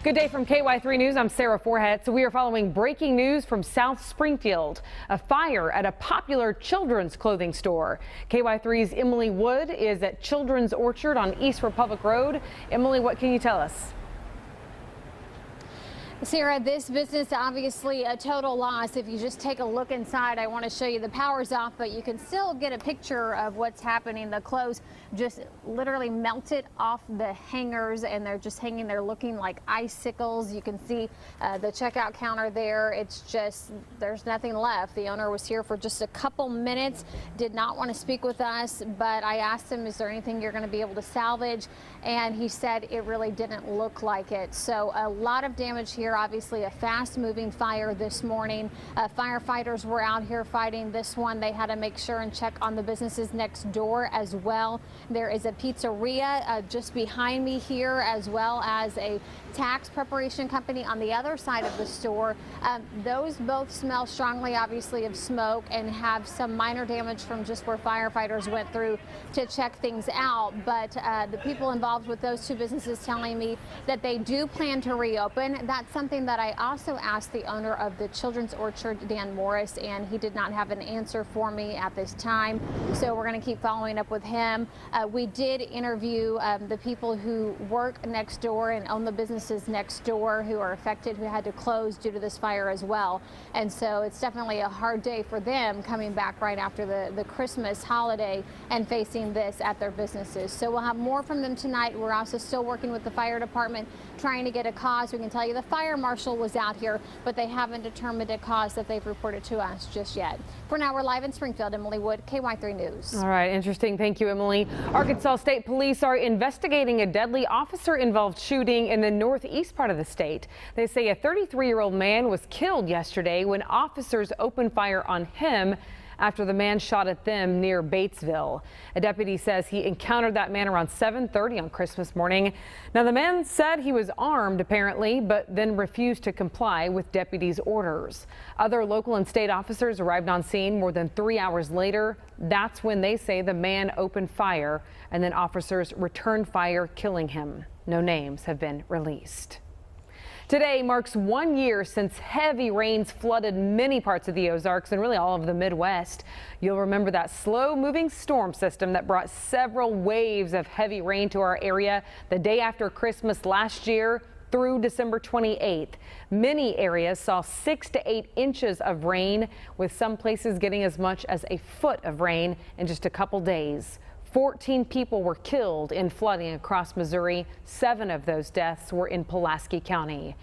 Good day from KY3 News. I'm Sarah Forhet. So we are following breaking news from South Springfield. A fire at a popular children's clothing store. KY3's Emily Wood is at Children's Orchard on East Republic Road. Emily, what can you tell us? Sarah, this business obviously a total loss. If you just take a look inside, I want to show you the power's off, but you can still get a picture of what's happening. The clothes just literally melted off the hangers and they're just hanging there looking like icicles. You can see the checkout counter there. It's just, there's nothing left. The owner was here for just a couple minutes, did not want to speak with us, but I asked him, is there anything you're going to be able to salvage? And he said it really didn't look like it. So a lot of damage here. Obviously a fast moving fire this morning. Firefighters were out here fighting this one. They had to make sure and check on the businesses next door as well. There is a pizzeria just behind me here, as well as a tax preparation company on the other side of the store. Those both smell strongly, obviously, of smoke and have some minor damage from just where firefighters went through to check things out. But the people involved with those two businesses telling me that they do plan to reopen. That's something that I also asked the owner of the Children's Orchard, Dan Morris, and he did not have an answer for me at this time. So we're going to keep following up with him. We did interview the people who work next door and own the businesses next door who are affected, who had to close due to this fire as well. And so it's definitely a hard day for them coming back right after the Christmas holiday and facing this at their businesses. So we'll have more from them tonight. We're also still working with the fire department trying to get a cause. We can tell you the fire marshal was out here, but they haven't determined a cause that they've reported to us just yet. For now, we're live in Springfield. Emily Wood, KY3 News. All right, interesting. Thank you, Emily. Arkansas State Police are investigating a deadly officer-involved shooting in the northeast part of the state. They say a 33-year-old man was killed yesterday when officers opened fire on him after the man shot at them near Batesville. A deputy says he encountered that man around 7:30 on Christmas morning. Now, the man said he was armed, apparently, but then refused to comply with deputies' orders. Other local and state officers arrived on scene more than 3 hours later. That's when they say the man opened fire, and then officers returned fire, killing him. No names have been released. Today marks 1 year since heavy rains flooded many parts of the Ozarks and really all of the Midwest. You'll remember that slow-moving storm system that brought several waves of heavy rain to our area the day after Christmas last year through December 28th. Many areas saw 6 to 8 inches of rain, with some places getting as much as a foot of rain in just a couple days. 14 people were killed in flooding across Missouri. 7 of those deaths were in Pulaski County.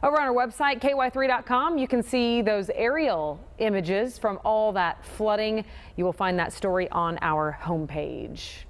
Over on our website, ky3.com, you can see those aerial images from all that flooding. You will find that story on our homepage.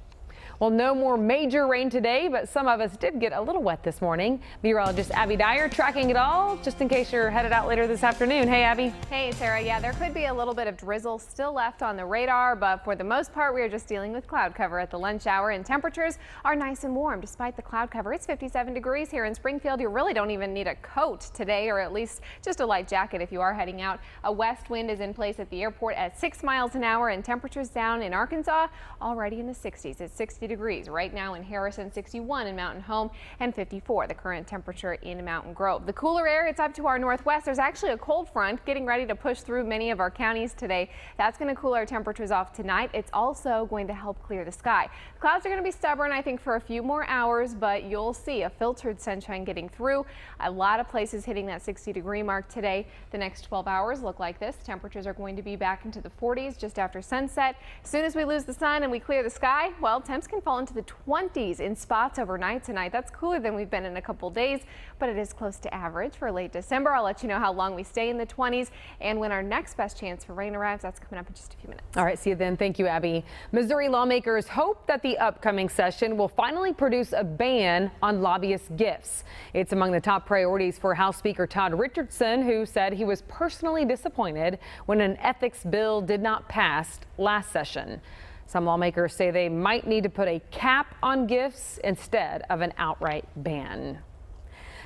Well, no more major rain today, but some of us did get a little wet this morning. Meteorologist Abby Dyer tracking it all, just in case you're headed out later this afternoon. Hey, Abby. Hey, Sarah. Yeah, there could be a little bit of drizzle still left on the radar, but for the most part, we are just dealing with cloud cover at the lunch hour, and temperatures are nice and warm despite the cloud cover. It's 57 degrees here in Springfield. You really don't even need a coat today, or at least just a light jacket if you are heading out. A west wind is in place at the airport at 6 miles an hour, and temperatures down in Arkansas already in the 60s. It's 60 degrees right now in Harrison, 61 in Mountain Home, and 54 the current temperature in Mountain Grove. The cooler air, it's up to our northwest. There's actually a cold front getting ready to push through many of our counties today. That's going to cool our temperatures off tonight. It's also going to help clear the sky. Clouds are going to be stubborn, I think, for a few more hours, but you'll see a filtered sunshine getting through. A lot of places hitting that 60-degree mark today. The next 12 hours look like this. Temperatures are going to be back into the 40s just after sunset. As soon as we lose the sun and we clear the sky, well, temps can fall into the 20s in spots overnight tonight. That's cooler than we've been in a couple days, but it is close to average for late December. I'll let you know how long we stay in the 20s and when our next best chance for rain arrives. That's coming up in just a few minutes. All right, see you then. Thank you, Abby. Missouri lawmakers hope that the upcoming session will finally produce a ban on lobbyist gifts. It's among the top priorities for House Speaker Todd Richardson, who said he was personally disappointed when an ethics bill did not pass last session. Some lawmakers say they might need to put a cap on gifts instead of an outright ban.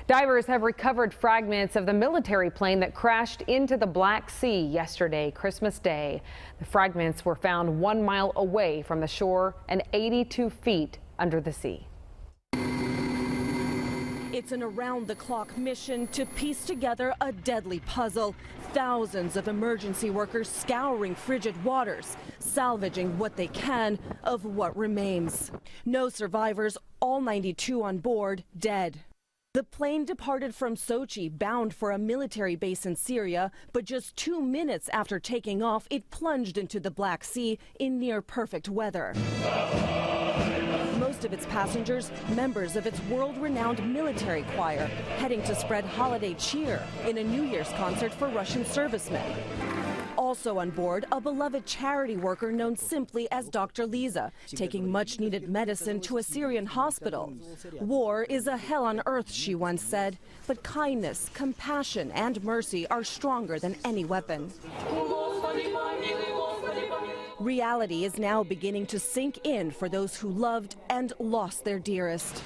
Divers have recovered fragments of the military plane that crashed into the Black Sea yesterday, Christmas Day. The fragments were found 1 mile away from the shore and 82 feet under the sea. It's an around-the-clock mission to piece together a deadly puzzle. Thousands of emergency workers scouring frigid waters, salvaging what they can of what remains. No survivors, all 92 on board dead. The plane departed from Sochi, bound for a military base in Syria, but just 2 minutes after taking off, it plunged into the Black Sea in near-perfect weather. Most of its passengers, members of its world-renowned military choir, heading to spread holiday cheer in a New Year's concert for Russian servicemen. Also on board, a beloved charity worker known simply as Dr. Lisa, taking much-needed medicine to a Syrian hospital. War is a hell on earth, she once said, but kindness, compassion, and mercy are stronger than any weapon. Reality is now beginning to sink in for those who loved and lost their dearest.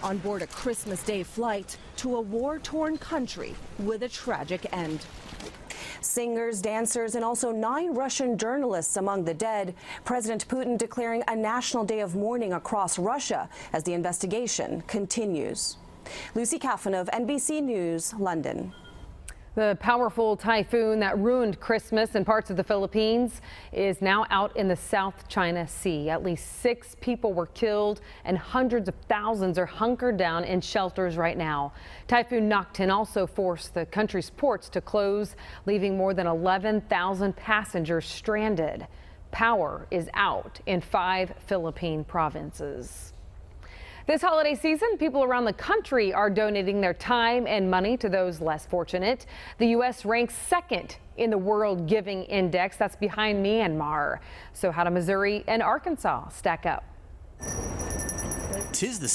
On board a Christmas Day flight to a war-torn country with a tragic end. Singers, dancers, and also 9 Russian journalists among the dead. President Putin declaring a national day of mourning across Russia as the investigation continues. Lucy Kafanov, NBC News, London. The powerful typhoon that ruined Christmas in parts of the Philippines is now out in the South China Sea. At least 6 people were killed and hundreds of thousands are hunkered down in shelters right now. Typhoon Noctin also forced the country's ports to close, leaving more than 11,000 passengers stranded. Power is out in 5 Philippine provinces. This holiday season, people around the country are donating their time and money to those less fortunate. The U.S. ranks 2nd in the World Giving Index. That's behind Myanmar. So how do Missouri and Arkansas stack up? 'Tis the